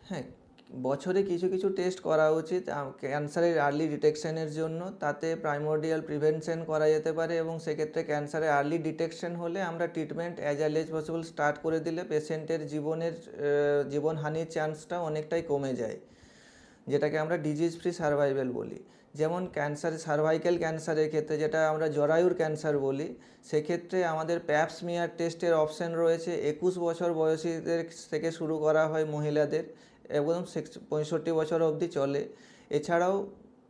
হ্যাঁ, বছরে কিছু কিছু টেস্ট করা উচিত ক্যান্সারের আর্লি ডিটেকশনের জন্য। তাতে প্রাইমোর্ডিয়াল প্রিভেনশন করা যেতে পারে এবং সেক্ষেত্রে ক্যান্সারের আর্লি ডিটেকশন হলে আমরা treatment as early as possible start করে দিলে পেশেন্টের জীবনহানির চান্সটা অনেকটাই কমে যায়, যেটাকে আমরা ডিজিজ ফ্রি সার্ভাইভাল বলি। যেমন সার্ভাইকাল ক্যান্সারের ক্ষেত্রে, যেটা আমরা জরায়ুর ক্যান্সার বলি, সেক্ষেত্রে আমাদের প্যাপস্মিয়ার টেস্টের অপশান রয়েছে। 21 বছর বয়সীদের থেকে শুরু করা হয় মহিলাদের এবং 65 বছর অবধি চলে। এছাড়াও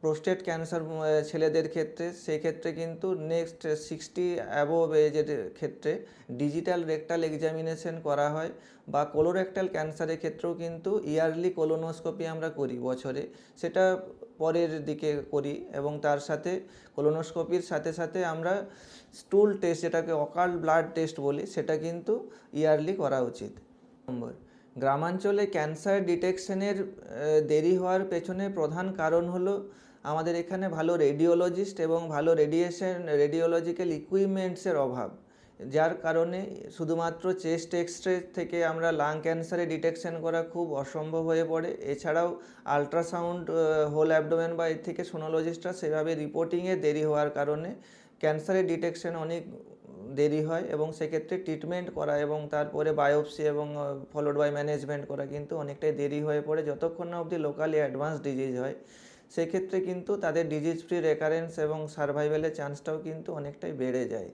প্রোস্টেট ক্যান্সার ছেলেদের ক্ষেত্রে, সেক্ষেত্রে কিন্তু নেক্সট 60 অ্যাবোভ এজের ক্ষেত্রে ডিজিটাল রেকটাল এক্সামিনেশন করা হয়। বা কোলোরেক্টাল ক্যান্সারের ক্ষেত্রেও কিন্তু ইয়ারলি কোলোনোস্কোপি আমরা করি বছরে, সেটা পরের দিকে করি। এবং তার সাথে কোলোনোস্কোপির সাথে সাথে আমরা স্টুল টেস্ট, যেটাকে অকাল্ট ব্লাড টেস্ট বলি, সেটা কিন্তু ইয়ারলি করা উচিত। নম্বর, গ্রামাঞ্চলে ক্যান্সার ডিটেকশনের দেরি হওয়ার পেছনে প্রধান কারণ হলো আমাদের এখানে ভালো রেডিওলজিস্ট এবং ভালো রেডিওলজিক্যাল ইকুইপমেন্টসের অভাব, যার কারণে শুধুমাত্র চেস্ট এক্সরে থেকে আমরা লাং ক্যান্সারে ডিটেকশন করা খুব অসম্ভব হয়ে পড়ে। এছাড়াও আলট্রাসাউন্ড, হোল অ্যাবডোমেন বা এর থেকে সোনোলজিস্টরা সেভাবে রিপোর্টিংয়ে দেরি হওয়ার কারণে ক্যান্সারের ডিটেকশন অনেক দেরি হয় এবং সেক্ষেত্রে ট্রিটমেন্ট করা এবং তারপরে বায়োপসি এবং ফলোড বাই ম্যানেজমেন্ট করা কিন্তু অনেকটাই দেরি হয়ে পড়ে, যতক্ষণ না অবধি লোকালি অ্যাডভান্স ডিজিজ হয়। সেক্ষেত্রে কিন্তু তাদের ডিজিজ ফ্রি রেকারেন্স এবং সার্ভাইভালের চান্সটাও কিন্তু অনেকটাই বেড়ে যায়।